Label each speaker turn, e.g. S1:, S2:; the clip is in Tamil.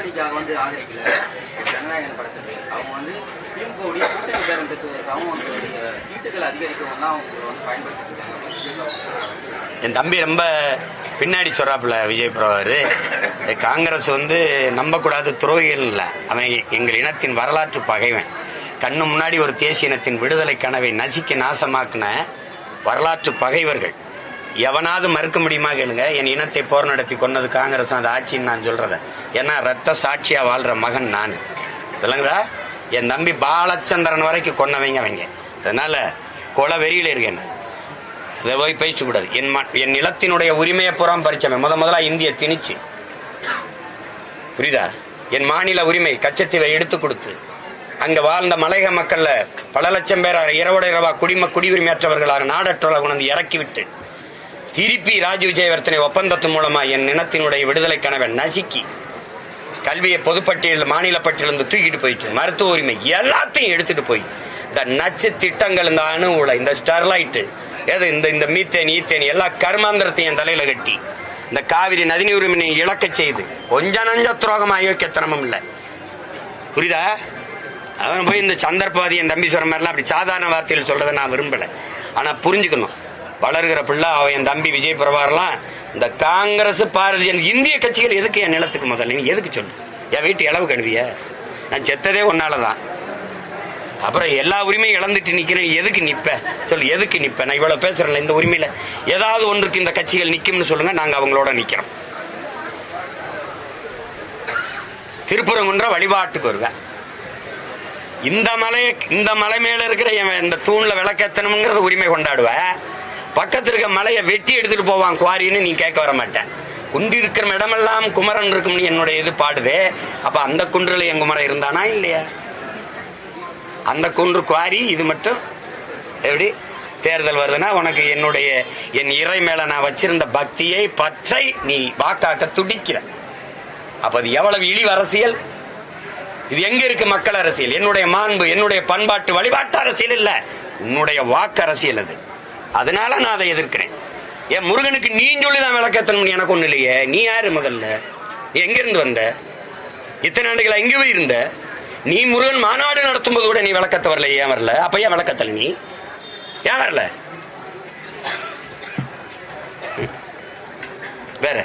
S1: மோடிக்காக வந்து ஆதரிக்கல ஜனநாயகன் படத்துக்கு. அவங்க வந்து திமுகவுடைய கூட்டணி பேரம் பேசுவதற்காகவும் அவங்களுடைய சீட்டுகள் அதிகரிக்கவும் அவங்க வந்து பயன்படுத்திட்டு இருக்காங்க.
S2: என் தம்பி ரொம்ப பின்னாடி சொல்றாப்புல விஜய் பிரபாகர். காங்கிரஸ் வந்து நம்பக்கூடாது துரோகிகள் இல்ல, அவன் எங்கள் இனத்தின் வரலாற்று பகைவன். கண்ணு முன்னாடி ஒரு தேசிய இனத்தின் விடுதலை கனவை நசிக்க நாசமாக்குன வரலாற்று பகைவர்கள். எவனாவது மறுக்க முடியுமா கேளுங்க? என் இனத்தை போர் நடத்தி கொன்னது காங்கிரஸ், அந்த ஆட்சின்னு நான் சொல்றத. ஏன்னா ரத்த சாட்சியா வாழ்ற மகன் நான். இல்லைங்களா? என் தம்பி பாலச்சந்திரன் வரைக்கும் கொன்னவங்க அவங்க. அதனால கொலை வெறியில இருக்கேன். இதை போய் பேசக்கூடாது. என் நிலத்தினுடைய உரிமையை புறம் பறிச்சவன் முதலா இந்திய திணிச்சு, புரியுதா? என் மாநில உரிமை கச்சத்தீவை எடுத்து கொடுத்து அங்க வாழ்ந்த மலையக மக்கள்ல பல லட்சம் பேர் இரவோட இரவா குடியுரிமையற்றவர்களாக நாடற்றவர்களாக கொண்டு இறக்கிவிட்டு திருப்பி ராஜீவ் ஜெயவர்த்தனை ஒப்பந்தத்தின் மூலமா என் இனத்தினுடைய விடுதலை கனவை நசுக்கி கல்வியை பொதுப்பட்டியல் மாநில பட்டியலிருந்து தூக்கிட்டு போயிட்டு மருத்துவ உரிமை எல்லாத்தையும் எடுத்துட்டு போய் இந்த நச்சு திட்டங்கள், இந்த அணு உலை, இந்த ஸ்டெர்லைட், இந்த மீத்தேன் ஈத்தேன் எல்லா கர்மாந்திரத்தையும் என் தலையில கட்டி இந்த காவிரி நதிநீர் உரிமை இழக்க செய்து கொஞ்ச நஞ்ச துரோகம் அயோக்கியத்தனமும் இல்லை. புரியுதா? அவன் போய் இந்த சந்தர்ப்பவாதி என் தம்பி சொல்ற மாதிரிலாம் அப்படி சாதாரண வார்த்தையில் சொல்றதை நான் விரும்பல. ஆனா புரிஞ்சுக்கணும், வளர்கிற பிள்ளை அவன் என் தம்பி விஜய் பிரபாகர்லாம் இந்த காங்கிரஸ் பாரதிய இந்திய கட்சிகள் எதுக்கு என் நிலத்துக்கு முதல்ல நீ எதுக்கு சொல்லு? என் வீட்டு இளவு கழுவிய நான் செத்ததே ஒன்னாலதான். அப்புறம் எல்லா உரிமையும் இழந்துட்டு நிக்கிறேன், எதுக்கு நிப்ப சொல்லு? எதுக்கு நிப்ப? நான் இவ்வளவு பேசுறேன். இந்த உரிமையில ஏதாவது ஒன்றுக்கு இந்த கட்சிகள் நிக்கும்னு சொல்லுங்க, நாங்க அவங்களோட நிக்கிறோம். திருப்பரங்குன்ற வழிபாட்டுக்கு வருவேன். இந்த மலை மேல இருக்கிற இந்த தூண்ல விளக்கேத்தணுங்கிறது உரிமை கொண்டாடுவ. பக்கத்துல இருக்க மலையை வெட்டி எடுத்துட்டு போவான் குவாரின்னு நீ கேட்க வர மாட்டேன். குண்டு இருக்கிற இடமெல்லாம் குமரன் இருக்கும் என்னுடைய இது பாடுதே. அப்ப அந்த குன்றுல என் குமரன் இருந்தானா இல்லையா? அந்த குன்று குவாரி இது மட்டும் எப்படி தேர்தல் வருதுன்னா உனக்கு என் இறை மேல நான் வச்சிருந்த பக்தியை பற்றை நீ வாக்காக்க துடிக்கிற. அப்ப அது எவ்வளவு இழிவு அரசியல்! இது எங்க இருக்கு மக்கள் அரசியல்? என்னுடைய மாண்பு, என்னுடைய பண்பாட்டு வழிபாட்டு அரசியல் இல்ல, உன்னுடைய வாக்கு அரசியல் அது. அதனால நான் அதை எதிர்க்கிறேன். என் முருகனுக்கு நீ சொல்லிதான் விளக்கத்தணும் எனக்கு ஒண்ணு இல்லையே. நீ யாரு முதல்ல? நீ எங்க இருந்து வந்த? இத்தனை ஆண்டுகளா எங்க போய் இருந்த? நீ முருகன் மாநாடு நடத்தும் போது கூட நீ விளக்கத்த வரல. ஏன் வரல? அப்ப ஏன் விளக்கத்தல? நீ ஏன் வரல? வேற